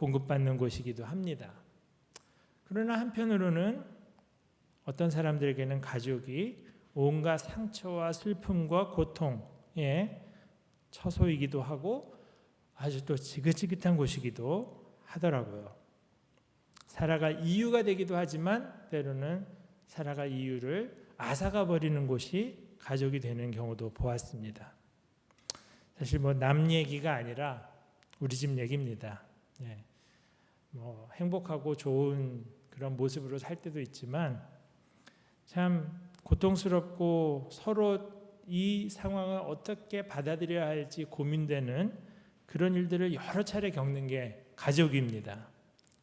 공급받는 곳이기도 합니다. 그러나 한편으로는 어떤 사람들에게는 가족이 온갖 상처와 슬픔과 고통의 처소이기도 하고 아주 또 지긋지긋한 곳이기도 하더라고요. 살아갈 이유가 되기도 하지만 때로는 살아갈 이유를 앗아가 버리는 곳이 가족이 되는 경우도 보았습니다. 사실 남 얘기가 아니라 우리 집 얘기입니다. 행복하고 좋은 그런 모습으로 살 때도 있지만 참 고통스럽고 서로 이 상황을 어떻게 받아들여야 할지 고민되는 그런 일들을 여러 차례 겪는 게 가족입니다.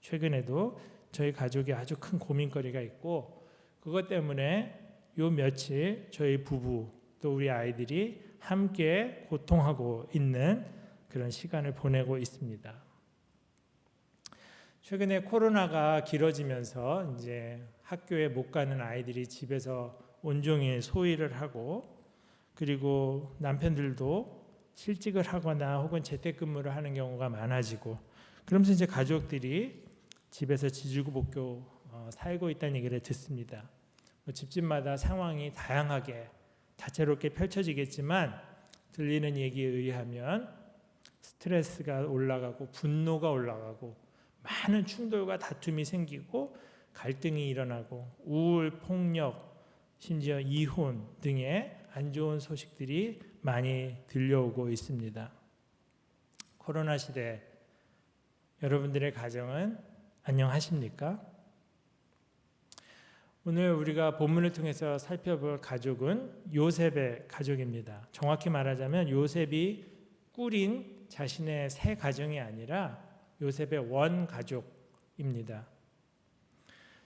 최근에도 저희 가족이 아주 큰 고민거리가 있고 그것 때문에 요 며칠 저희 부부 또 우리 아이들이 함께 고통하고 있는 그런 시간을 보내고 있습니다. 최근에 코로나가 길어지면서 이제 학교에 못 가는 아이들이 집에서 온종일 소일을 하고 그리고 남편들도 실직을 하거나 혹은 재택근무를 하는 경우가 많아지고 그러면서 이제 가족들이 집에서 지지고볶고 살고 있다는 얘기를 듣습니다. 집집마다 상황이 다양하게 다채롭게 펼쳐지겠지만 들리는 얘기에 의하면 스트레스가 올라가고 분노가 올라가고 많은 충돌과 다툼이 생기고 갈등이 일어나고 우울, 폭력, 심지어 이혼 등의 안 좋은 소식들이 많이 들려오고 있습니다. 코로나 시대 여러분들의 가정은 안녕하십니까? 오늘 우리가 본문을 통해서 살펴볼 가족은 요셉의 가족입니다. 정확히 말하자면 요셉이 꾸린 자신의 새 가정이 아니라 요셉의 원 가족입니다.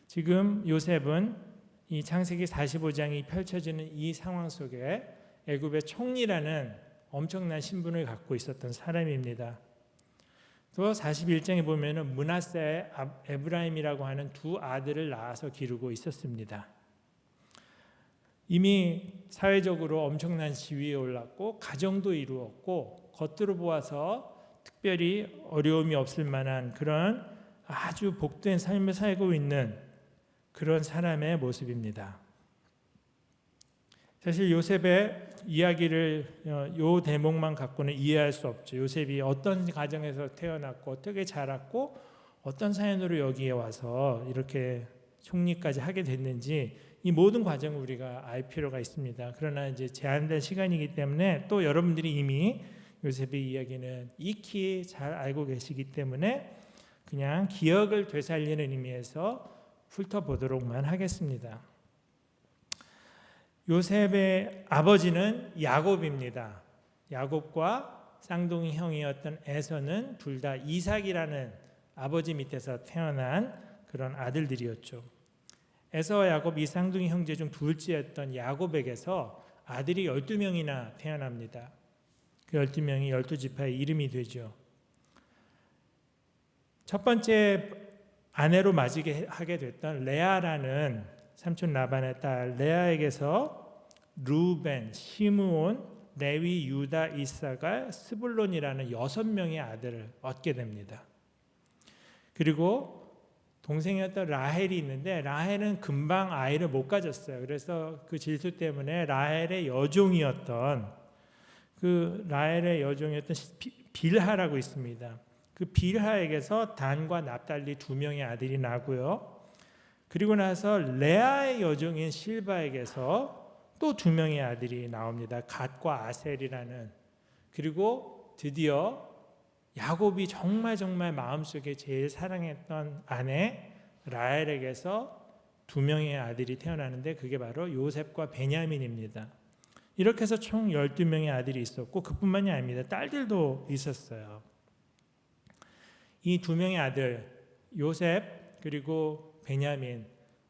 지금 요셉은 이 창세기 45장이 펼쳐지는 이 상황 속에 애굽의 총리라는 엄청난 신분을 갖고 있었던 사람입니다. 또 41장에 보면은 므낫세, 에브라임이라고 하는 두 아들을 낳아서 기르고 있었습니다. 이미 사회적으로 엄청난 지위에 올랐고 가정도 이루었고 겉으로 보아서 특별히 어려움이 없을 만한 그런 아주 복된 삶을 살고 있는 그런 사람의 모습입니다. 사실 요셉의 이야기를 요 대목만 갖고는 이해할 수 없죠. 요셉이 어떤 가정에서 태어났고 어떻게 자랐고 어떤 사연으로 여기에 와서 이렇게 총리까지 하게 됐는지 이 모든 과정을 우리가 알 필요가 있습니다. 그러나 이제 제한된 시간이기 때문에 또 여러분들이 이미 요셉의 이야기는 익히 잘 알고 계시기 때문에 그냥 기억을 되살리는 의미에서 훑어보도록만 하겠습니다. 요셉의 아버지는 야곱입니다. 야곱과 쌍둥이 형이었던 에서는 둘 다 이삭이라는 아버지 밑에서 태어난 그런 아들들이었죠. 에서와 야곱 이 쌍둥이 형제 중 둘째였던 야곱에게서 아들이 12명이나 태어납니다. 그 12명이 12지파의 이름이 되죠. 첫 번째 아내로 맞이게 하게 됐던 레아라는 삼촌 라반의 딸 레아에게서 루벤, 시므온, 레위, 유다, 이사갈, 스불론이라는 6명의 아들을 얻게 됩니다. 그리고 동생이었던 라헬이 있는데 라헬은 금방 아이를 못 가졌어요. 그래서 그 질투 때문에 라헬의 여종이었던 빌하라고 있습니다. 그 빌하에게서 단과 납달리 2명의 아들이 나고요. 그리고 나서 레아의 여종인 실바에게서 또 2명의 아들이 나옵니다. 갓과 아셀이라는. 그리고 드디어 야곱이 정말 마음속에 제일 사랑했던 아내 라헬에게서 2명의 아들이 태어나는데 그게 바로 요셉과 베냐민입니다. 이렇게 해서 총 12명의 아들이 있었고 그뿐만이 아닙니다. 딸들도 있었어요. 이 2명의 아들 요셉 그리고 베냐민,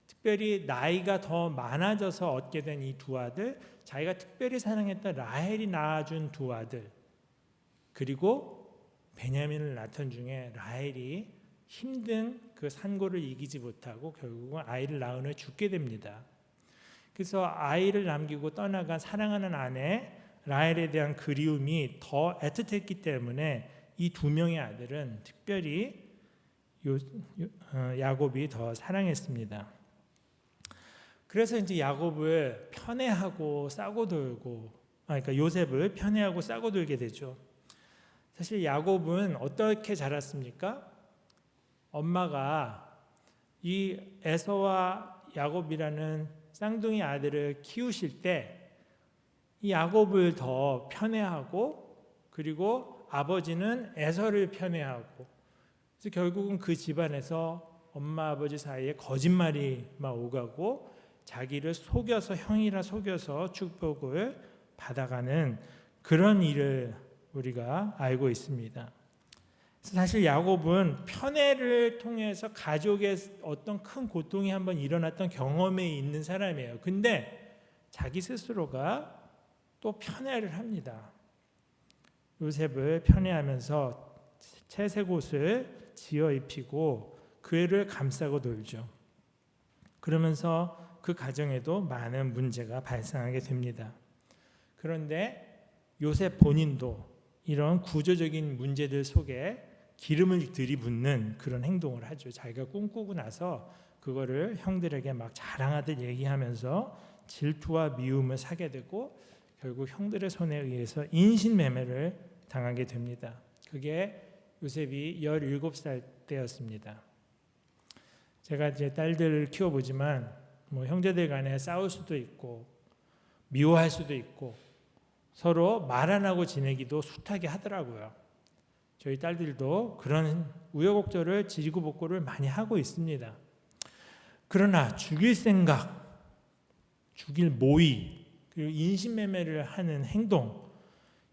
특별히 나이가 더 많아져서 얻게 된 이 2 아들, 자기가 특별히 사랑했던 라헬이 낳아준 2 아들, 그리고 베냐민을 낳던 중에 라헬이 힘든 그 산고를 이기지 못하고 결국은 아이를 낳은 후에 죽게 됩니다. 그래서 아이를 남기고 떠나간 사랑하는 아내 라헬에 대한 그리움이 더 애틋했기 때문에 이 2명의 아들은 특별히 야곱이 더 사랑했습니다. 그래서 이제 야곱을 편애하고 싸고 돌고, 그러니까 요셉을 편애하고 싸고 돌게 되죠. 사실 야곱은 어떻게 자랐습니까? 엄마가 이 에서와 야곱이라는 쌍둥이 아들을 키우실 때 이 야곱을 더 편애하고, 그리고 아버지는 에서를 편애하고, 그래서 결국은 그 집안에서 엄마 아버지 사이에 거짓말이 막 오가고 자기를 속여서, 형이라 속여서 축복을 받아가는 그런 일을 우리가 알고 있습니다. 사실 야곱은 편애를 통해서 가족의 어떤 큰 고통이 한번 일어났던 경험에 있는 사람이에요. 근데 자기 스스로가 또 편애를 합니다. 요셉을 편애하면서 채색 옷을 지어 입히고 그를 감싸고 놀죠. 그러면서 그 가정에도 많은 문제가 발생하게 됩니다. 그런데 요셉 본인도 이런 구조적인 문제들 속에 기름을 들이붓는 그런 행동을 하죠. 자기가 꿈꾸고 나서 그거를 형들에게 막 자랑하듯 얘기하면서 질투와 미움을 사게 되고 결국 형들의 손에 의해서 인신매매를 당하게 됩니다. 그게 요셉이 17살 때였습니다. 제가 이제 딸들을 키워보지만 형제들 간에 싸울 수도 있고 미워할 수도 있고 서로 말 안 하고 지내기도 숱하게 하더라고요. 저희 딸들도 그런 우여곡절을 지지고복고를 많이 하고 있습니다. 그러나 죽일 생각, 죽일 모의, 그리고 인신매매를 하는 행동,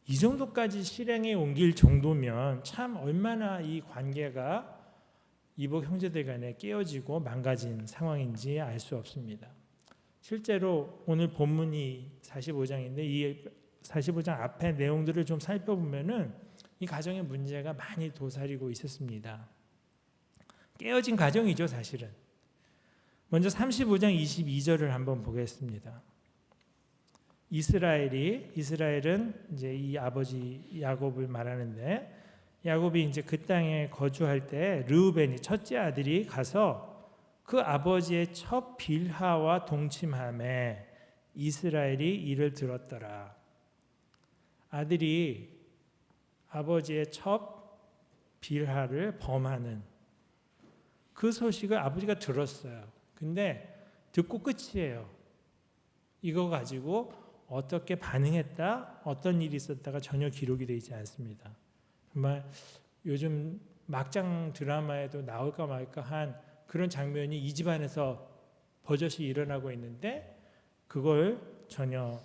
이 정도까지 실행에 옮길 정도면 참 얼마나 이 관계가 이복 형제들 간에 깨어지고 망가진 상황인지 알 수 없습니다. 실제로 오늘 본문이 45장인데 이 45장 앞에 내용들을 좀 살펴보면은 이 가정의 문제가 많이 도사리고 있었습니다. 깨어진 가정이죠, 사실은. 먼저 35장 22절을 한번 보겠습니다. 이스라엘은 이제 이 아버지 야곱을 말하는데, 야곱이 이제 그 땅에 거주할 때 르우벤이 첫째 아들이 가서 그 아버지의 첫 빌하와 동침함에 이스라엘이 이를 들었더라. 아들이 아버지의 첫 빌하를 범하는 그 소식을 아버지가 들었어요. 근데 듣고 끝이에요. 이거 가지고 어떻게 반응했다, 어떤 일이 있었다가 전혀 기록이 되어 있지 않습니다. 정말 요즘 막장 드라마에도 나올까 말까 한 그런 장면이 이 집안에서 버젓이 일어나고 있는데 그걸 전혀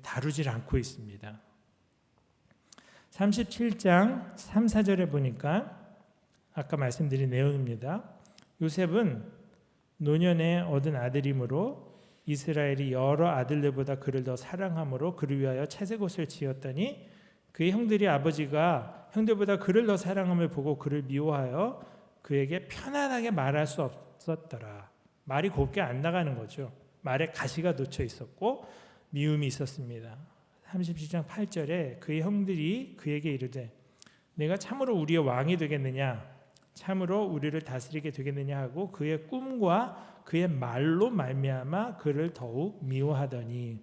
다루질 않고 있습니다. 37장 3, 4절에 보니까 아까 말씀드린 내용입니다. 요셉은 노년에 얻은 아들이므로 이스라엘이 여러 아들들보다 그를 더 사랑함으로 그를 위하여 채색옷을 지었더니 그의 형들이 아버지가 형들보다 그를 더 사랑함을 보고 그를 미워하여 그에게 편안하게 말할 수 없었더라. 말이 곱게 안 나가는 거죠. 말에 가시가 돋쳐 있었고 미움이 있었습니다. 37장 8절에 그의 형들이 그에게 이르되 내가 참으로 우리의 왕이 되겠느냐, 참으로 우리를 다스리게 되겠느냐 하고 그의 꿈과 그의 말로 말미암아 그를 더욱 미워하더니,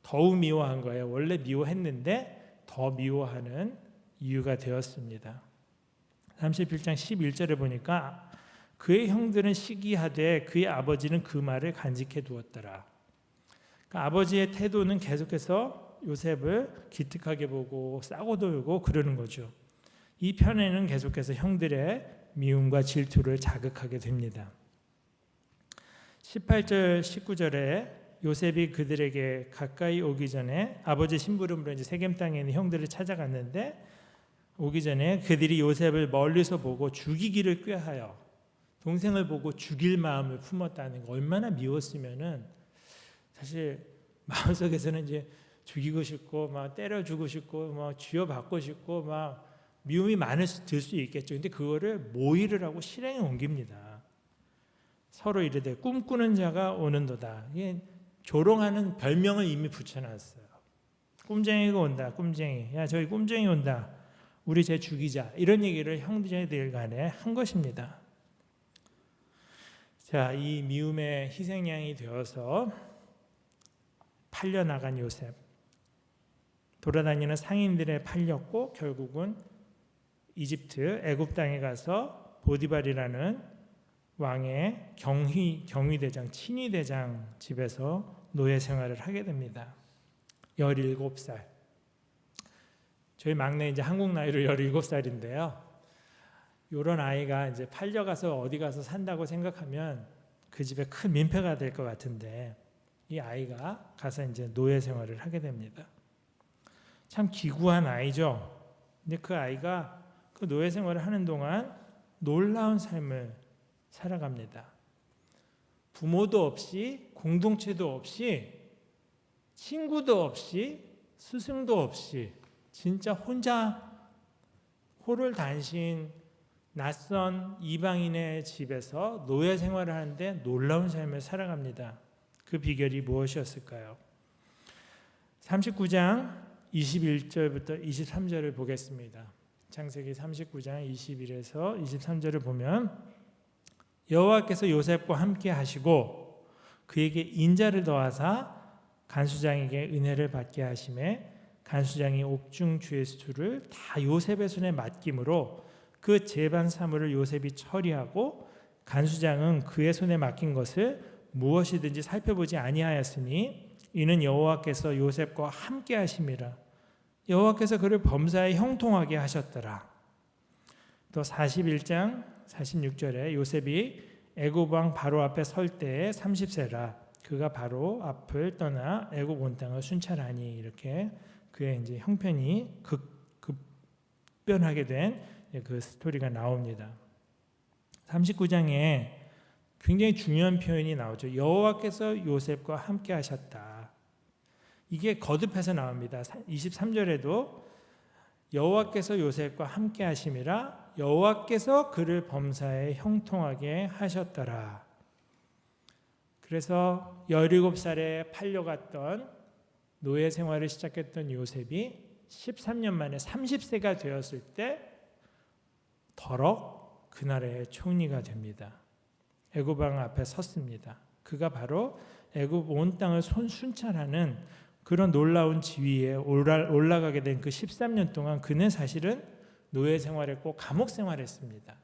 더욱 미워한 거예요. 원래 미워했는데 더 미워하는 이유가 되었습니다. 37장 11절에 보니까 그의 형들은 시기하되 그의 아버지는 그 말을 간직해 두었더라. 그러니까 아버지의 태도는 계속해서 요셉을 기특하게 보고 싸고 돌고 그러는 거죠. 이 편에는 계속해서 형들의 미움과 질투를 자극하게 됩니다. 18절 19절에 요셉이 그들에게 가까이 오기 전에 아버지 심부름으로 이제 세겜 땅에 있는 형들을 찾아갔는데 오기 전에 그들이 요셉을 멀리서 보고 죽이기를 꾀하여 동생을 보고 죽일 마음을 품었다는 거, 얼마나 미웠으면은 사실 마음속에서는 이제 죽이고 싶고 막 때려주고 싶고 막 쥐어받고 싶고 막 미움이 많을 수 있겠죠. 근데 그거를 모의를 하고 실행에 옮깁니다. 서로 이르되 꿈꾸는 자가 오는도다. 이게 조롱하는 별명을 이미 붙여놨어요. 꿈쟁이가 온다. 꿈쟁이. 야 저기 꿈쟁이 온다. 우리 쟤 죽이자. 이런 얘기를 형제들 간에 한 것입니다. 자, 이 미움의 희생양이 되어서 팔려나간 요셉. 돌아다니는 상인들에 팔렸고 결국은 이집트 애굽 땅에 가서 보디발이라는 왕의 경위대장, 친위대장 집에서 노예 생활을 하게 됩니다. 17살. 저희 막내 이제 한국 나이로 17살인데요. 이런 아이가 이제 팔려가서 어디 가서 산다고 생각하면 그 집에 큰 민폐가 될 것 같은데 이 아이가 가서 이제 노예 생활을 하게 됩니다. 참 기구한 아이죠. 근데 그 아이가 그 노예 생활을 하는 동안 놀라운 삶을 살아갑니다. 부모도 없이, 공동체도 없이, 친구도 없이, 스승도 없이 진짜 혼자 호를-단신 낯선 이방인의 집에서 노예 생활을 하는데 놀라운 삶을 살아갑니다. 그 비결이 무엇이었을까요? 39장 21절부터 23절을 보겠습니다. 창세기 39장 21에서 23절을 보면 여호와께서 요셉과 함께 하시고 그에게 인자를 더하사 간수장에게 은혜를 받게 하심에 간수장이 옥중 죄수를 다 요셉의 손에 맡김으로 그 재반 사물을 요셉이 처리하고 간수장은 그의 손에 맡긴 것을 무엇이든지 살펴보지 아니하였으니 이는 여호와께서 요셉과 함께 하심이라. 여호와께서 그를 범사에 형통하게 하셨더라. 또 41장 46절에 요셉이 애굽 왕 바로 앞에 설 때에 30세라. 그가 바로 앞을 떠나 애굽 온 땅을 순찰하니 이렇게 그의 이제 형편이 급변하게 된 그 스토리가 나옵니다. 39장에 굉장히 중요한 표현이 나오죠. 여호와께서 요셉과 함께 하셨다. 이게 거듭해서 나옵니다. 23절에도 여호와께서 요셉과 함께 하심이라 여호와께서 그를 범사에 형통하게 하셨더라. 그래서 17살에 팔려갔던 노예 생활을 시작했던 요셉이 13년 만에 30세가 되었을 때 더럭 그 나라의 총리가 됩니다. 애굽 왕 앞에 섰습니다. 그가 바로 애굽 온 땅을 순찰하는 그런 놀라운 지위에 올라가게 된 그 13년 동안 그는 사실은 노예 생활했고 감옥 생활했습니다.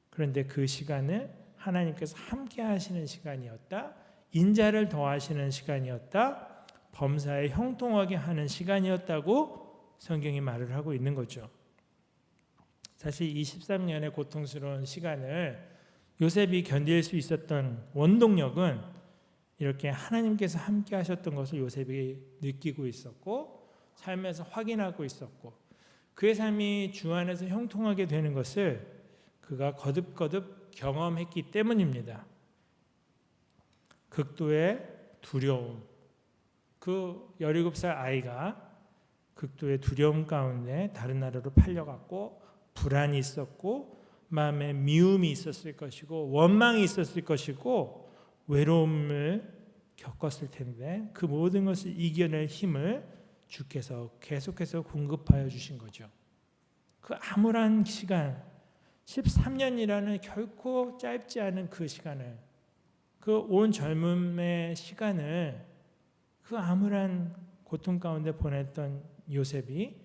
그런데 그 시간을 하나님께서 함께 하시는 시간이었다. 인자를 더하시는 시간이었다. 범사에 형통하게 하는 시간이었다고 성경이 말을 하고 있는 거죠. 사실 이 13년의 고통스러운 시간을 요셉이 견딜 수 있었던 원동력은 이렇게 하나님께서 함께 하셨던 것을 요셉이 느끼고 있었고 삶에서 확인하고 있었고 그의 삶이 주 안에서 형통하게 되는 것을 그가 거듭거듭 경험했기 때문입니다. 극도의 두려움, 그 17살 아이가 극도의 두려움 가운데 다른 나라로 팔려갔고 불안이 있었고 마음에 미움이 있었을 것이고 원망이 있었을 것이고 외로움을 겪었을 텐데 그 모든 것을 이겨낼 힘을 주께서 계속해서 공급하여 주신 거죠. 그 암울한 시간 13년이라는 결코 짧지 않은 그 시간을 그 온 젊음의 시간을 그 암울한 고통 가운데 보냈던 요셉이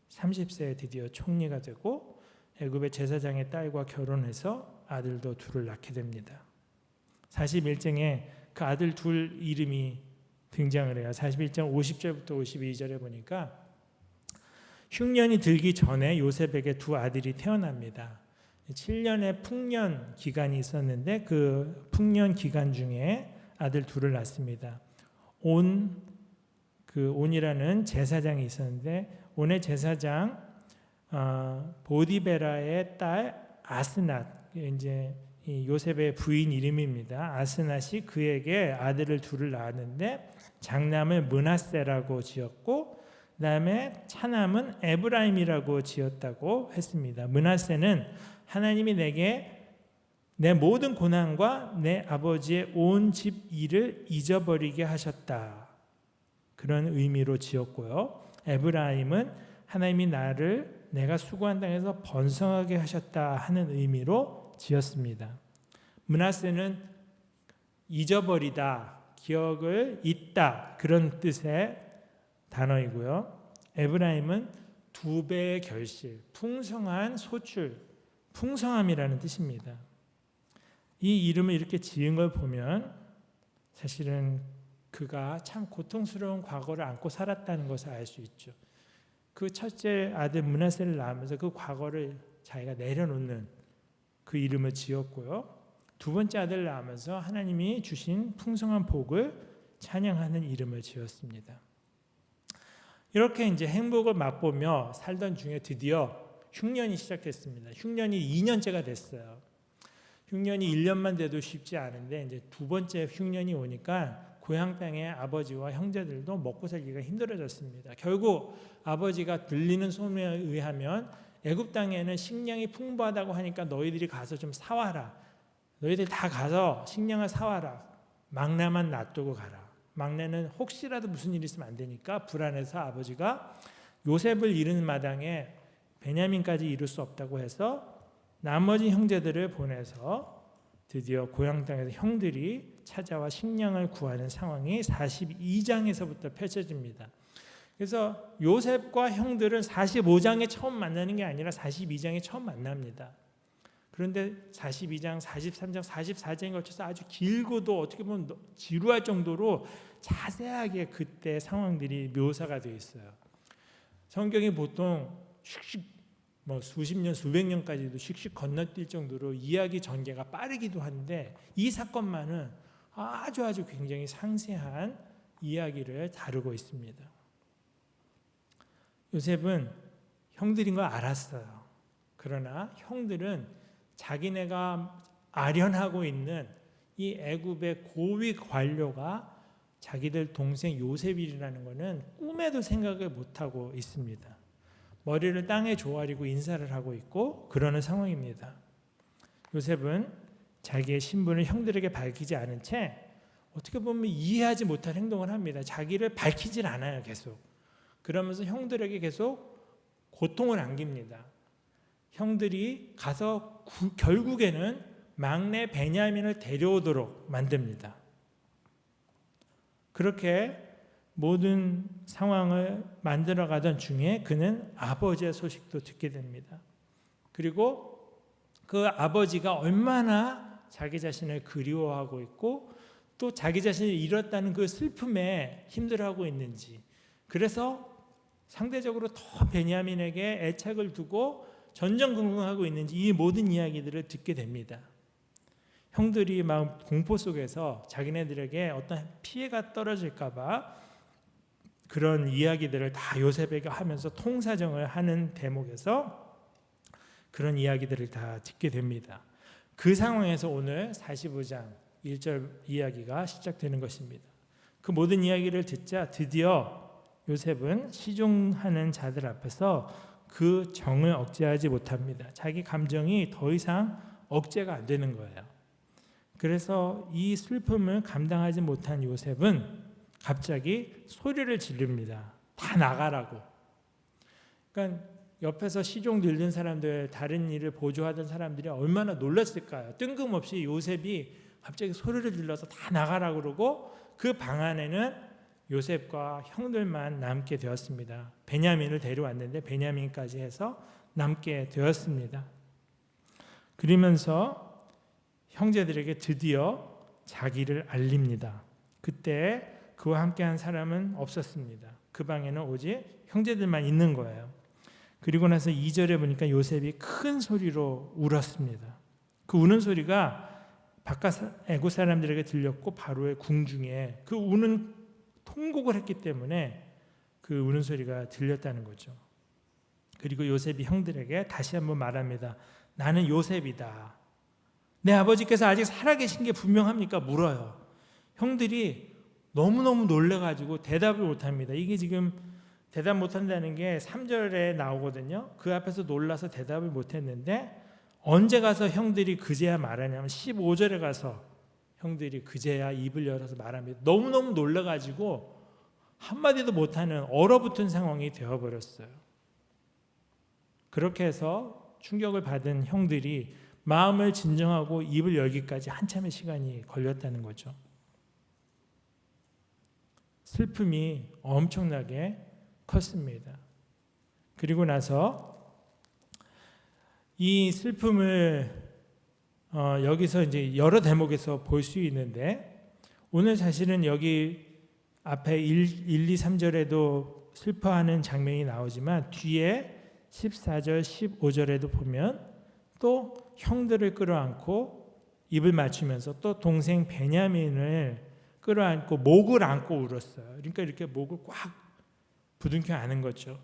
30세에 드디어 총리가 되고 애굽의 제사장의 딸과 결혼해서 아들도 둘을 낳게 됩니다. 41장에 그 아들 둘 이름이 등장을 해요. 41장 50절부터 52절에 보니까 흉년이 들기 전에 요셉에게 두 아들이 태어납니다. 7년의 풍년 기간이 있었는데 그 풍년 기간 중에 아들 둘을 낳습니다. 온이라는 제사장이 있었는데 온의 제사장 보디베라의 딸 아스낫, 이제 요셉의 부인 이름입니다. 아스낫이 그에게 아들을 둘을 낳았는데 장남을 므낫세라고 지었고 그다음에 차남은 에브라임이라고 지었다고 했습니다. 므낫세는 하나님이 내게 내 모든 고난과 내 아버지의 온 집 일을 잊어버리게 하셨다. 그런 의미로 지었고요. 에브라임은 하나님이 나를 내가 수고한 땅에서 번성하게 하셨다 하는 의미로 지었습니다. 므낫세는 잊어버리다, 기억을 잊다 그런 뜻의 단어이고요. 에브라임은 두 배의 결실, 풍성한 소출, 풍성함이라는 뜻입니다. 이 이름을 이렇게 지은 걸 보면 사실은 그가 참 고통스러운 과거를 안고 살았다는 것을 알 수 있죠. 그 첫째 아들 므낫세를 낳으면서 그 과거를 자기가 내려놓는 그 이름을 지었고요. 두 번째 아들을 낳으면서 하나님이 주신 풍성한 복을 찬양하는 이름을 지었습니다. 이렇게 이제 행복을 맛보며 살던 중에 드디어 흉년이 시작됐습니다. 흉년이 2년째가 됐어요. 흉년이 1년만 돼도 쉽지 않은데 이제 두 번째 흉년이 오니까 고향 땅의 아버지와 형제들도 먹고 살기가 힘들어졌습니다. 결국 아버지가 들리는 소문에 의하면 애굽 땅에는 식량이 풍부하다고 하니까 너희들이 가서 좀 사와라. 너희들 다 가서 식량을 사와라. 막내만 놔두고 가라. 막내는 혹시라도 무슨 일이 있으면 안 되니까 불안해서 아버지가 요셉을 이르는 마당에 베냐민까지 이룰 수 없다고 해서 나머지 형제들을 보내서 드디어 고향 땅에서 형들이 찾아와 식량을 구하는 상황이 42장에서부터 펼쳐집니다. 그래서 요셉과 형들은 45장에 처음 만나는 게 아니라 42장에 처음 만납니다. 그런데 42장, 43장, 44장에 걸쳐서 아주 길고도 어떻게 보면 지루할 정도로 자세하게 그때 상황들이 묘사가 되어 있어요. 성경이 보통 슉슉 수십 년, 수백 년까지도 슉슉 건너뛸 정도로 이야기 전개가 빠르기도 한데 이 사건만은 아주 굉장히 상세한 이야기를 다루고 있습니다. 요셉은 형들인 걸 알았어요. 그러나 형들은 자기네가 아련하고 있는 이 애굽의 고위 관료가 자기들 동생 요셉이라는 것은 꿈에도 생각을 못하고 있습니다. 머리를 땅에 조아리고 인사를 하고 있고 그러는 상황입니다. 요셉은 자기의 신분을 형들에게 밝히지 않은 채 어떻게 보면 이해하지 못할 행동을 합니다. 자기를 밝히질 않아요. 계속. 그러면서 형들에게 계속 고통을 안깁니다. 형들이 가서 결국에는 막내 베냐민을 데려오도록 만듭니다. 그렇게 모든 상황을 만들어가던 중에 그는 아버지의 소식도 듣게 됩니다. 그리고 그 아버지가 얼마나 자기 자신을 그리워하고 있고 또 자기 자신을 잃었다는 그 슬픔에 힘들어하고 있는지, 그래서 상대적으로 더 베냐민에게 애착을 두고 전전긍긍하고 있는지 이 모든 이야기들을 듣게 됩니다. 형들이 막 공포 속에서 자기네들에게 어떤 피해가 떨어질까 봐 그런 이야기들을 다 요셉에게 하면서 통사정을 하는 대목에서 그런 이야기들을 다 듣게 됩니다. 그 상황에서 오늘 45장 1절 이야기가 시작되는 것입니다. 그 모든 이야기를 듣자 드디어 요셉은 시종하는 자들 앞에서 그 정을 억제하지 못합니다. 자기 감정이 더 이상 억제가 안 되는 거예요. 그래서 이 슬픔을 감당하지 못한 요셉은 갑자기 소리를 지릅니다. 다 나가라고. 그러니까 옆에서 시종 들린 사람들, 다른 일을 보조하던 사람들이 얼마나 놀랐을까요? 뜬금없이 요셉이 갑자기 소리를 질러서 다 나가라고 그러고 그 방 안에는 요셉과 형들만 남게 되었습니다. 베냐민을 데려왔는데 베냐민까지 해서 남게 되었습니다. 그러면서 형제들에게 드디어 자기를 알립니다. 그때 그와 함께한 사람은 없었습니다. 그 방에는 오직 형제들만 있는 거예요. 그리고 나서 2절에 보니까 요셉이 큰 소리로 울었습니다. 그 우는 소리가 바깥 애굽 사람들에게 들렸고 바로의 궁중에 그 우는 통곡을 했기 때문에 그 우는 소리가 들렸다는 거죠. 그리고 요셉이 형들에게 다시 한번 말합니다. 나는 요셉이다. 내 아버지께서 아직 살아계신 게 분명합니까? 물어요. 형들이 너무너무 놀래가지고 대답을 못합니다. 이게 지금 대답 못한다는 게 3절에 나오거든요. 그 앞에서 놀라서 대답을 못했는데 언제 가서 형들이 그제야 말하냐면 15절에 가서 형들이 그제야 입을 열어서 말합니다. 너무너무 놀라가지고 한마디도 못하는 얼어붙은 상황이 되어버렸어요. 그렇게 해서 충격을 받은 형들이 마음을 진정하고 입을 열기까지 한참의 시간이 걸렸다는 거죠. 슬픔이 엄청나게 컸습니다. 그리고 나서 이 슬픔을 여기서 이제 여러 대목에서 볼 수 있는데, 오늘 사실은 여기 앞에 1, 2, 3절에도 슬퍼하는 장면이 나오지만 뒤에 14절, 15절에도 보면 또 형들을 끌어안고 입을 맞추면서 또 동생 베냐민을 끌어안고 목을 안고 울었어요. 그러니까 이렇게 목을 꽉 부둥켜 안은 거죠.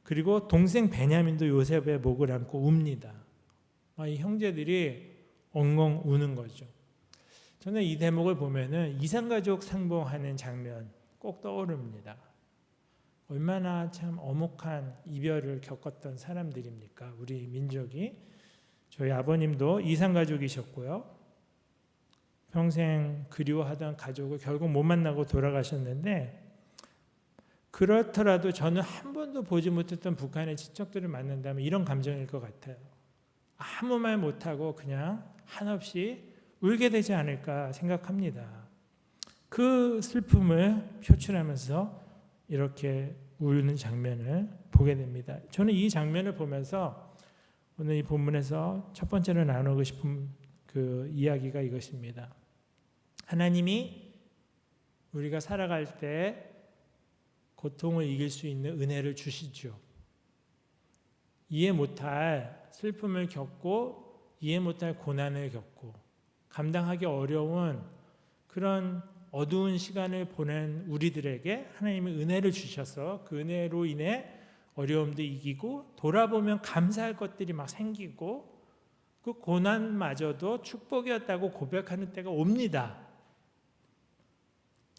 그리고 동생 베냐민도 요셉의 목을 안고 웁니다. 이 형제들이 엉엉 우는 거죠. 저는 이 대목을 보면은 이산가족 상봉하는 장면 꼭 떠오릅니다. 얼마나 참 엄혹한 이별을 겪었던 사람들입니까? 우리 민족이. 저희 아버님도 이산가족이셨고요. 평생 그리워하던 가족을 결국 못 만나고 돌아가셨는데, 그렇더라도 저는 한 번도 보지 못했던 북한의 친척들을 만난다면 이런 감정일 것 같아요. 아무 말 못하고 그냥 한없이 울게 되지 않을까 생각합니다. 그 슬픔을 표출하면서 이렇게 우는 장면을 보게 됩니다. 저는 이 장면을 보면서 오늘 이 본문에서 첫 번째로 나누고 싶은 그 이야기가 이것입니다. 하나님이 우리가 살아갈 때 고통을 이길 수 있는 은혜를 주시죠. 이해 못할 슬픔을 겪고 이해 못할 고난을 겪고 감당하기 어려운 그런 어두운 시간을 보낸 우리들에게 하나님이 은혜를 주셔서 그 은혜로 인해 어려움도 이기고 돌아보면 감사할 것들이 막 생기고 그 고난마저도 축복이었다고 고백하는 때가 옵니다.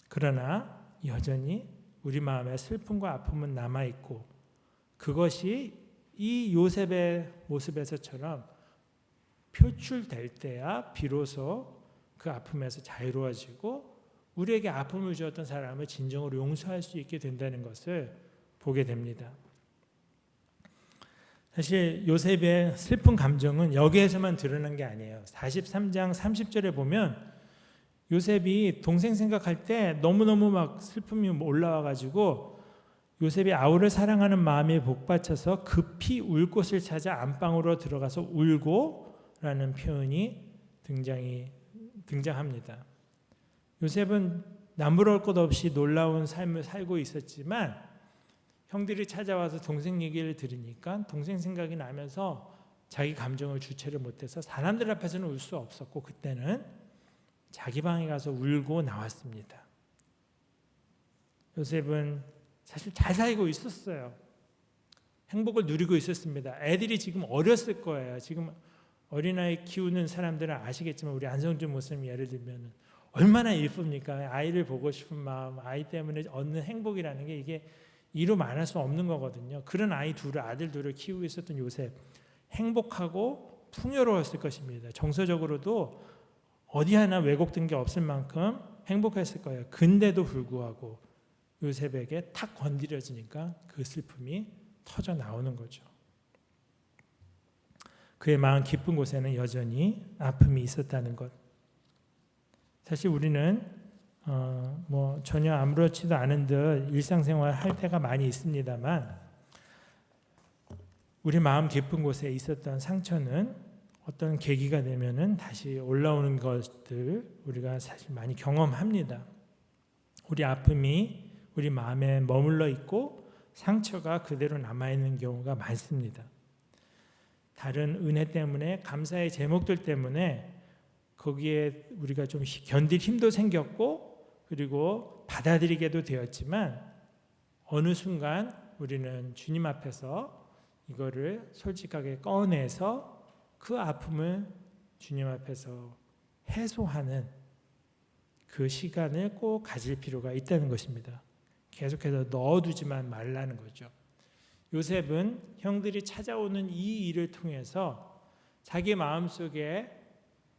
그러나 여전히 우리 마음에 슬픔과 아픔은 남아있고, 그것이 이 요셉의 모습에서처럼 표출될 때야 비로소 그 아픔에서 자유로워지고 우리에게 아픔을 주었던 사람을 진정으로 용서할 수 있게 된다는 것을 보게 됩니다. 사실 요셉의 슬픈 감정은 여기에서만 드러난 게 아니에요. 43장 30절에 보면 요셉이 동생 생각할 때 너무너무 막 슬픔이 올라와가지고 요셉이 아우를 사랑하는 마음이 복받쳐서 급히 울 곳을 찾아 안방으로 들어가서 울고 라는 표현이 등장합니다. 요셉은 남부러울 것 없이 놀라운 삶을 살고 있었지만 형들이 찾아와서 동생 얘기를 들으니까 동생 생각이 나면서 자기 감정을 주체를 못해서 사람들 앞에서는 울 수 없었고, 그때는 자기 방에 가서 울고 나왔습니다. 요셉은 사실 잘 살고 있었어요. 행복을 누리고 있었습니다. 애들이 지금 어렸을 거예요. 지금 어린아이 키우는 사람들은 아시겠지만 우리 안성준 목사님 예를 들면 얼마나 예쁩니까? 아이를 보고 싶은 마음, 아이 때문에 얻는 행복이라는 게 이게 이루 말할 수 없는 거거든요. 그런 아들 둘을 키우고 있었던 요셉, 행복하고 풍요로웠을 것입니다. 정서적으로도 어디 하나 왜곡된 게 없을 만큼 행복했을 거예요. 근데도 불구하고 요셉에게 탁 건드려지니까 그 슬픔이 터져 나오는 거죠. 그의 마음 깊은 곳에는 여전히 아픔이 있었다는 것. 사실 우리는 전혀 아무렇지도 않은 듯 일상생활 할 때가 많이 있습니다만, 우리 마음 깊은 곳에 있었던 상처는 어떤 계기가 되면은 다시 올라오는 것들 우리가 사실 많이 경험합니다. 우리 아픔이 우리 마음에 머물러 있고 상처가 그대로 남아있는 경우가 많습니다. 다른 은혜 때문에, 감사의 제목들 때문에 거기에 우리가 좀 견딜 힘도 생겼고 그리고 받아들이게도 되었지만, 어느 순간 우리는 주님 앞에서 이거를 솔직하게 꺼내서 그 아픔을 주님 앞에서 해소하는 그 시간을 꼭 가질 필요가 있다는 것입니다. 계속해서 넣어두지만 말라는 거죠. 요셉은 형들이 찾아오는 이 일을 통해서 자기 마음속에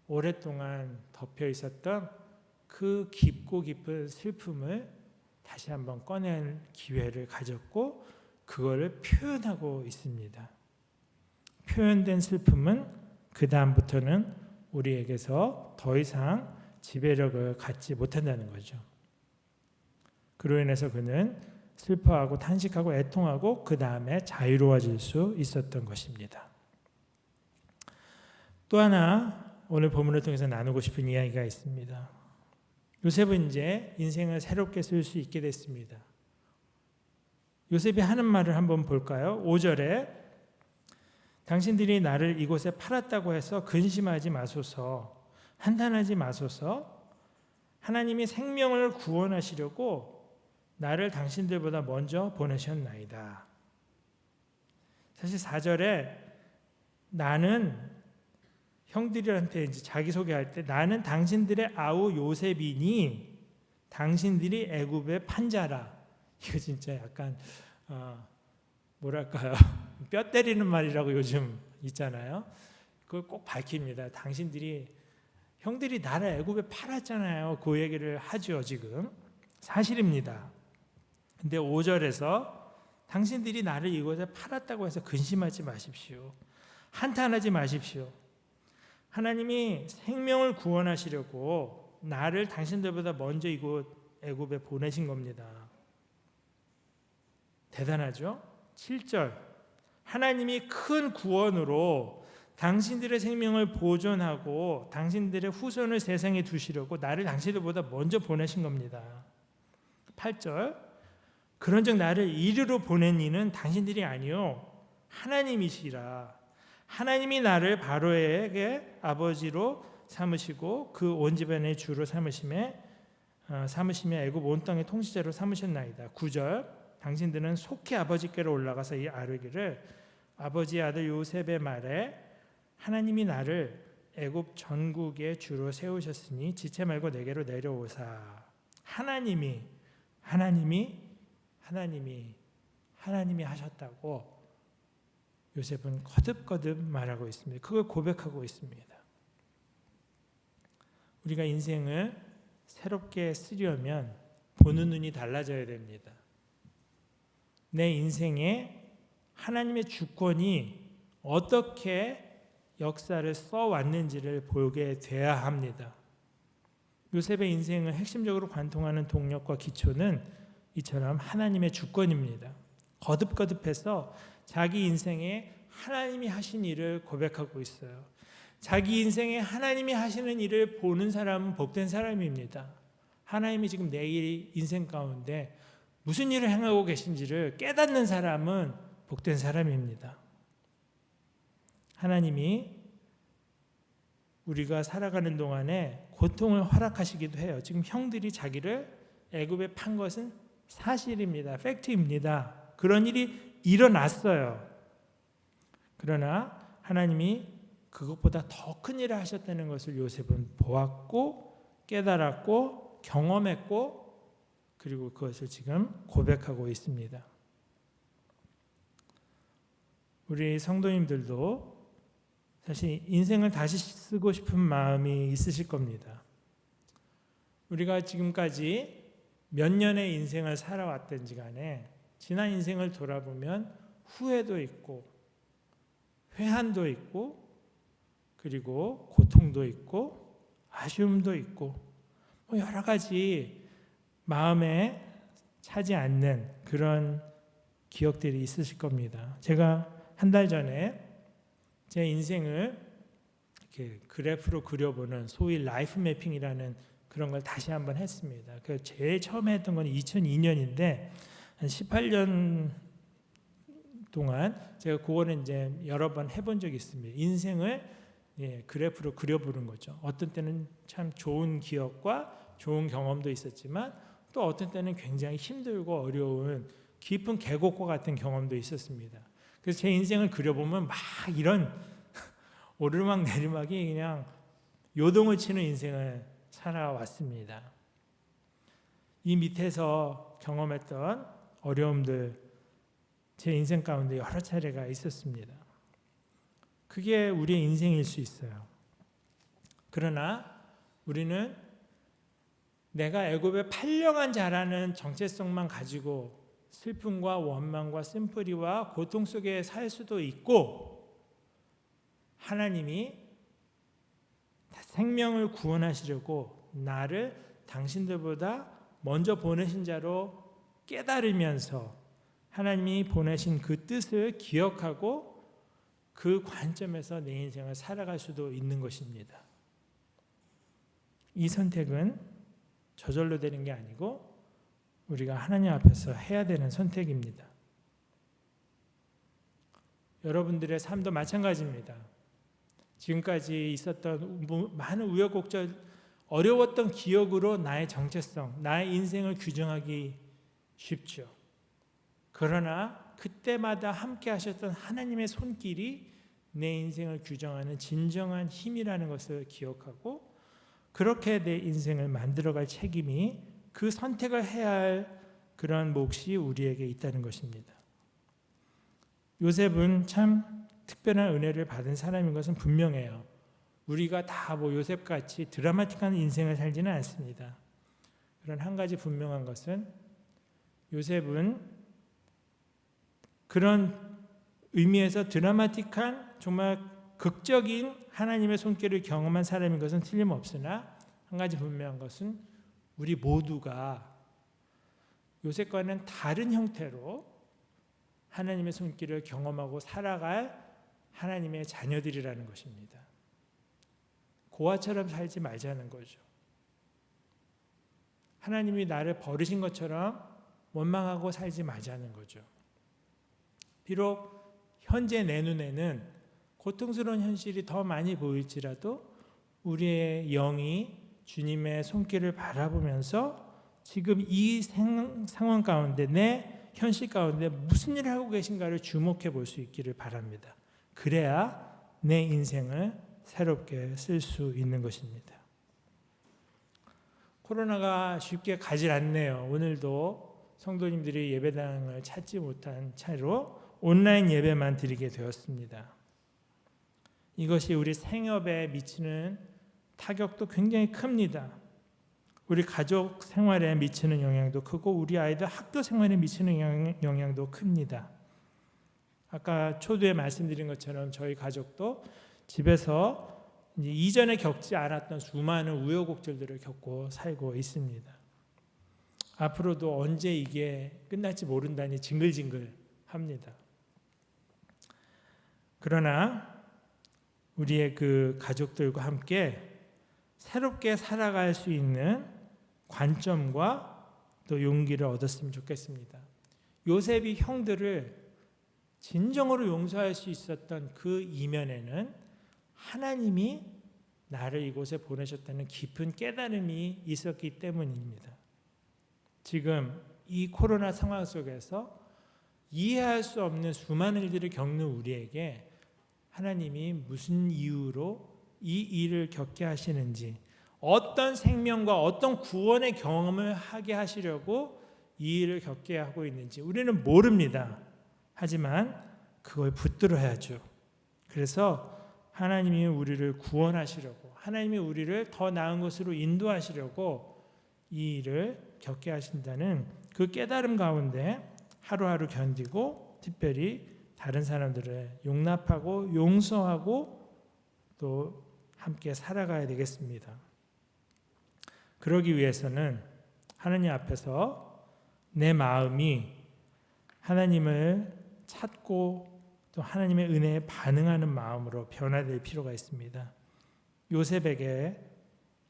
오랫동안 덮여 있었던 그 깊고 깊은 슬픔을 다시 한번 꺼낼 기회를 가졌고 그거를 표현하고 있습니다. 표현된 슬픔은 그 다음부터는 우리에게서 더 이상 지배력을 갖지 못한다는 거죠. 그로 인해서 그는 슬퍼하고 탄식하고 애통하고 그 다음에 자유로워질 수 있었던 것입니다. 또 하나 오늘 본문을 통해서 나누고 싶은 이야기가 있습니다. 요셉은 이제 인생을 새롭게 쓸 수 있게 됐습니다. 요셉이 하는 말을 한번 볼까요? 5절에 당신들이 나를 이곳에 팔았다고 해서 근심하지 마소서, 한탄하지 마소서. 하나님이 생명을 구원하시려고 나를 당신들보다 먼저 보내셨나이다. 사실 4절에 나는 형들한테 이제 자기소개할 때 나는 당신들의 아우 요셉이니 당신들이 애굽의 판자라. 이거 진짜 약간 뭐랄까요? 뼈 때리는 말이라고 요즘 있잖아요. 그걸 꼭 밝힙니다. 당신들이 형들이 나를 애굽에 팔았잖아요. 그 얘기를 하죠 지금. 사실입니다. 근데 5절에서 당신들이 나를 이곳에 팔았다고 해서 근심하지 마십시오. 한탄하지 마십시오. 하나님이 생명을 구원하시려고 나를 당신들보다 먼저 이곳 애굽에 보내신 겁니다. 대단하죠? 7절 하나님이 큰 구원으로 당신들의 생명을 보존하고 당신들의 후손을 세상에 두시려고 나를 당신들보다 먼저 보내신 겁니다. 8절 그런즉 나를 이리로 보낸 이는 당신들이 아니요 하나님이시라. 하나님이 나를 바로에게 아버지로 삼으시고 그 온 집안의 주로 삼으시며 애굽 온 땅의 통치자로 삼으셨나이다. 9절 당신들은 속히 아버지께로 올라가서 이 아뢰기를 아버지의 아들 요셉의 말에 하나님이 나를 애굽 전국의 주로 세우셨으니 지체 말고 내게로 내려오사. 하나님이 하셨다고 요셉은 거듭거듭 말하고 있습니다. 그걸 고백하고 있습니다. 우리가 인생을 새롭게 쓰려면 보는 눈이 달라져야 됩니다. 내 인생에 하나님의 주권이 어떻게 역사를 써왔는지를 보게 돼야 합니다. 요셉의 인생을 핵심적으로 관통하는 동력과 기초는 이처럼 하나님의 주권입니다. 거듭거듭해서 자기 인생에 하나님이 하신 일을 고백하고 있어요. 자기 인생에 하나님이 하시는 일을 보는 사람은 복된 사람입니다. 하나님이 지금 내 인생 가운데 무슨 일을 행하고 계신지를 깨닫는 사람은 복된 사람입니다. 하나님이 우리가 살아가는 동안에 고통을 허락하시기도 해요. 지금 형들이 자기를 애굽에 판 것은 사실입니다. 팩트입니다. 그런 일이 일어났어요. 그러나 하나님이 그것보다 더 큰 일을 하셨다는 것을 요셉은 보았고 깨달았고 경험했고 그리고 그것을 지금 고백하고 있습니다. 우리 성도님들도 사실 인생을 다시 쓰고 싶은 마음이 있으실 겁니다. 우리가 지금까지 몇 년의 인생을 살아왔든지 간에 지난 인생을 돌아보면 후회도 있고 회한도 있고 그리고 고통도 있고 아쉬움도 있고 여러 가지 마음에 차지 않는 그런 기억들이 있으실 겁니다. 제가 한 달 전에 제 인생을 이렇게 그래프로 그려보는 소위 라이프 매핑이라는 그런 걸 다시 한번 했습니다. 그 제일 처음에 했던 건 2002년인데 한 18년 동안 제가 그거는 이제 여러 번 해본 적이 있습니다. 인생을 그래프로 그려보는 거죠. 어떤 때는 참 좋은 기억과 좋은 경험도 있었지만 또 어떤 때는 굉장히 힘들고 어려운 깊은 계곡과 같은 경험도 있었습니다. 그래서 제 인생을 그려보면 막 이런 오르막 내리막이 그냥 요동을 치는 인생을 살아왔습니다. 이 밑에서 경험했던 어려움들 제 인생 가운데 여러 차례가 있었습니다. 그게 우리의 인생일 수 있어요. 그러나 우리는 내가 애굽의 팔령한 자라는 정체성만 가지고 슬픔과 원망과 심플이와 고통 속에 살 수도 있고 하나님이 생명을 구원하시려고 나를 당신들보다 먼저 보내신 자로 깨달으면서 하나님이 보내신 그 뜻을 기억하고 그 관점에서 내 인생을 살아갈 수도 있는 것입니다. 이 선택은 저절로 되는 게 아니고 우리가 하나님 앞에서 해야 되는 선택입니다. 여러분들의 삶도 마찬가지입니다. 지금까지 있었던 많은 우여곡절, 어려웠던 기억으로 나의 정체성, 나의 인생을 규정하기 쉽죠. 그러나 그때마다 함께 하셨던 하나님의 손길이 내 인생을 규정하는 진정한 힘이라는 것을 기억하고 그렇게 내 인생을 만들어갈 책임이 그 선택을 해야 할 그런 몫이 우리에게 있다는 것입니다. 요셉은 참 특별한 은혜를 받은 사람인 것은 분명해요. 우리가 다 요셉같이 드라마틱한 인생을 살지는 않습니다. 그런 한 가지 분명한 것은 요셉은 그런 의미에서 드라마틱한 정말 극적인 하나님의 손길을 경험한 사람인 것은 틀림없으나 한 가지 분명한 것은 우리 모두가 요셉과는 다른 형태로 하나님의 손길을 경험하고 살아갈 하나님의 자녀들이라는 것입니다. 고아처럼 살지 말자는 거죠. 하나님이 나를 버리신 것처럼 원망하고 살지 말자는 거죠. 비록 현재 내 눈에는 고통스러운 현실이 더 많이 보일지라도 우리의 영이 주님의 손길을 바라보면서 지금 이 상황 가운데 내 현실 가운데 무슨 일을 하고 계신가를 주목해 볼 수 있기를 바랍니다. 그래야 내 인생을 새롭게 쓸 수 있는 것입니다. 코로나가 쉽게 가지 않네요. 오늘도 성도님들이 예배당을 찾지 못한 채로 온라인 예배만 드리게 되었습니다. 이것이 우리 생업에 미치는 타격도 굉장히 큽니다. 우리 가족 생활에 미치는 영향도 크고 우리 아이들 학교 생활에 미치는 영향도 큽니다. 아까 초두에 말씀드린 것처럼 저희 가족도 집에서 이전에 겪지 않았던 수많은 우여곡절들을 겪고 살고 있습니다. 앞으로도 언제 이게 끝날지 모른다니 징글징글합니다. 그러나 우리의 그 가족들과 함께 새롭게 살아갈 수 있는 관점과 또 용기를 얻었으면 좋겠습니다. 요셉이 형들을 진정으로 용서할 수 있었던 그 이면에는 하나님이 나를 이곳에 보내셨다는 깊은 깨달음이 있었기 때문입니다. 지금 이 코로나 상황 속에서 이해할 수 없는 수많은 일들을 겪는 우리에게 하나님이 무슨 이유로 이 일을 겪게 하시는지, 어떤 생명과 어떤 구원의 경험을 하게 하시려고 이 일을 겪게 하고 있는지 우리는 모릅니다. 하지만 그걸 붙들어야죠. 그래서 하나님이 우리를 구원하시려고, 하나님이 우리를 더 나은 것으로 인도하시려고 이 일을 겪게 하신다는 그 깨달음 가운데 하루하루 견디고 특별히 다른 사람들을 용납하고 용서하고 또 함께 살아가야 되겠습니다. 그러기 위해서는 하나님 앞에서 내 마음이 하나님을 찾고 또 하나님의 은혜에 반응하는 마음으로 변화될 필요가 있습니다. 요셉에게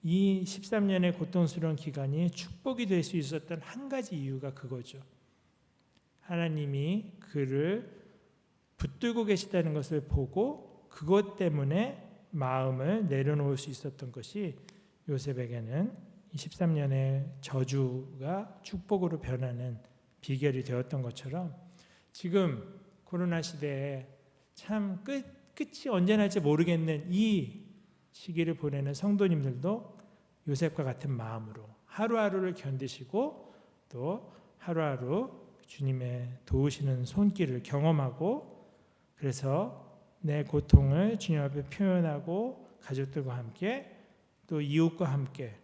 이 13년의 고통스러운 기간이 축복이 될 수 있었던 한 가지 이유가 그거죠. 하나님이 그를 붙들고 계시다는 것을 보고 그것 때문에 마음을 내려놓을 수 있었던 것이 요셉에게는 13년의 저주가 축복으로 변하는 비결이 되었던 것처럼 지금 코로나 시대에 참 끝이 언제 날지 모르겠는 이 시기를 보내는 성도님들도 요셉과 같은 마음으로 하루하루를 견디시고 또 하루하루 주님의 도우시는 손길을 경험하고 그래서 내 고통을 주님 앞에 표현하고 가족들과 함께 또 이웃과 함께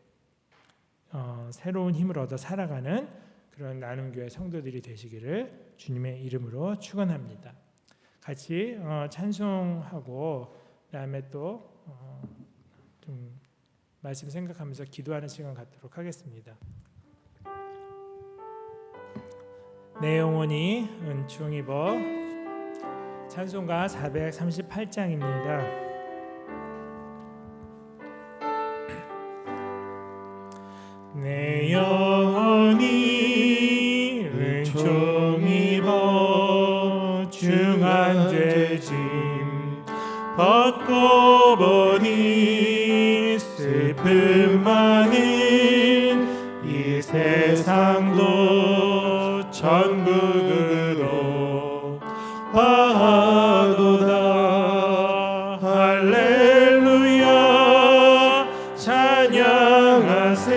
새로운 힘을 얻어 살아가는 그런 나눔교회 성도들이 되시기를 주님의 이름으로 축원합니다. 같이 찬송하고 다음에 또 좀 말씀 생각하면서 기도하는 시간 갖도록 하겠습니다. 내 영혼이 은총 입어. 찬송가 438장입니다. 내 영혼이 은총 입어 중한 죄짐 벗고 보니 슬픔 많은 이 세상도 천국으로 화하도다. 할렐루야 찬양하세.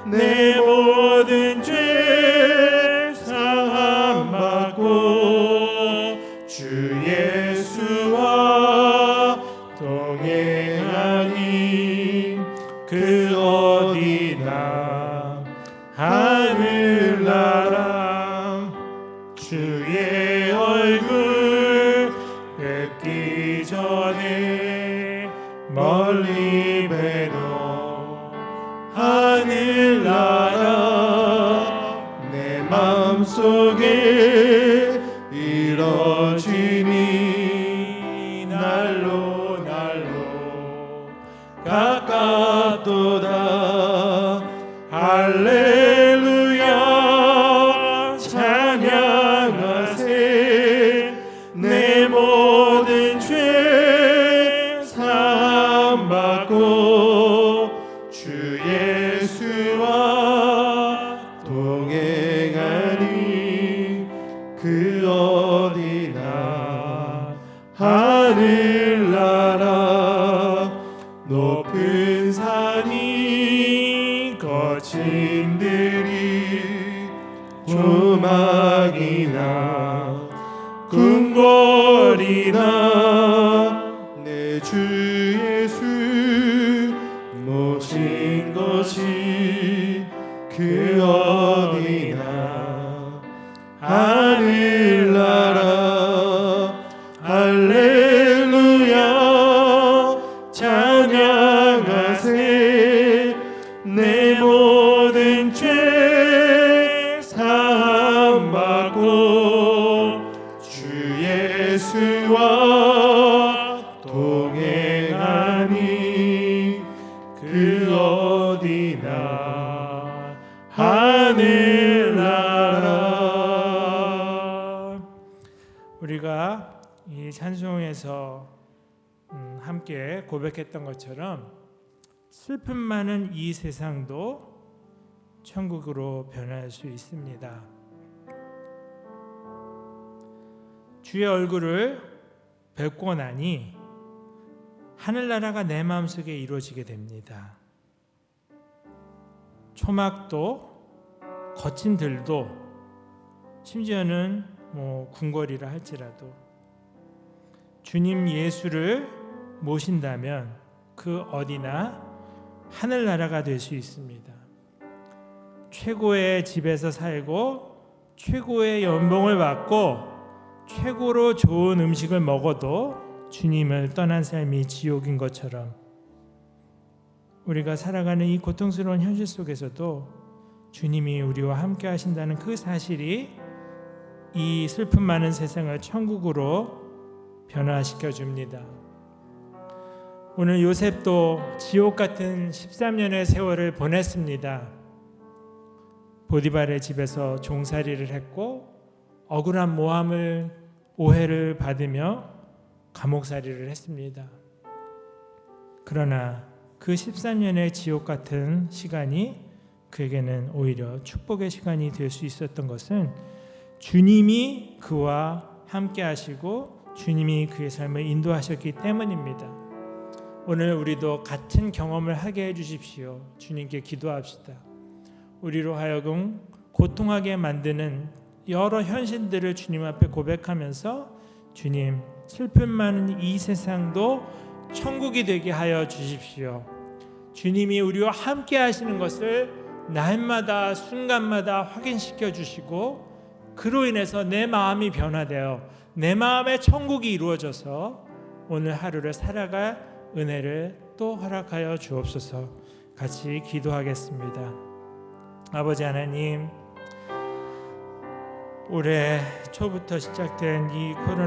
내 모든 죄 사함 받고 주 예수와 동행하니 그 어디나 하늘나라 주의 얼굴 뵙기 전에 멀리 뵈도 하늘나라 내 마음속에 이뤄지니 날로 가깝도다. 할렐루야 찬양하세. 내 모든 죄 사함 받고 주 예수와 동행하니 그 어디나 하늘나라 높은 산이 거친 들이 조막이나 궁궐이나 내 주 예수 모신 것이 그 어디나 하늘나라. 할렐루야 찬양하세. 내 모든 죄 사함 받고 주 예수와 동행하니 그 어디나 하늘나라. 우리가 이 찬송에서 함께 고백했던 것처럼 슬픔 많은 이 세상도 천국으로 변할 수 있습니다. 주의 얼굴을 뵙고 나니 하늘나라가 내 마음속에 이루어지게 됩니다. 초막도 거친 들도 심지어는 궁궐이라 할지라도 주님 예수를 모신다면 그 어디나 하늘나라가 될 수 있습니다. 최고의 집에서 살고 최고의 연봉을 받고 최고로 좋은 음식을 먹어도 주님을 떠난 삶이 지옥인 것처럼 우리가 살아가는 이 고통스러운 현실 속에서도 주님이 우리와 함께 하신다는 그 사실이 이 슬픔 많은 세상을 천국으로 변화시켜 줍니다. 오늘 요셉도 지옥 같은 13년의 세월을 보냈습니다. 보디발의 집에서 종살이를 했고 억울한 모함을 오해를 받으며 감옥살이를 했습니다. 그러나 그 13년의 지옥 같은 시간이 그에게는 오히려 축복의 시간이 될 수 있었던 것은 주님이 그와 함께 하시고 주님이 그의 삶을 인도하셨기 때문입니다. 오늘 우리도 같은 경험을 하게 해주십시오. 주님께 기도합시다. 우리로 하여금 고통하게 만드는 여러 현실들을 주님 앞에 고백하면서 주님, 슬픔 많은 이 세상도 천국이 되게 하여 주십시오. 주님이 우리와 함께 하시는 것을 날마다 순간마다 확인시켜 주시고 그로 인해서 내 마음이 변화되어 내 마음의 천국이 이루어져서 오늘 하루를 살아갈 은혜를 또 허락하여 주옵소서. 같이 기도하겠습니다. 아버지 하나님, 올해 초부터 시작된 이 코로나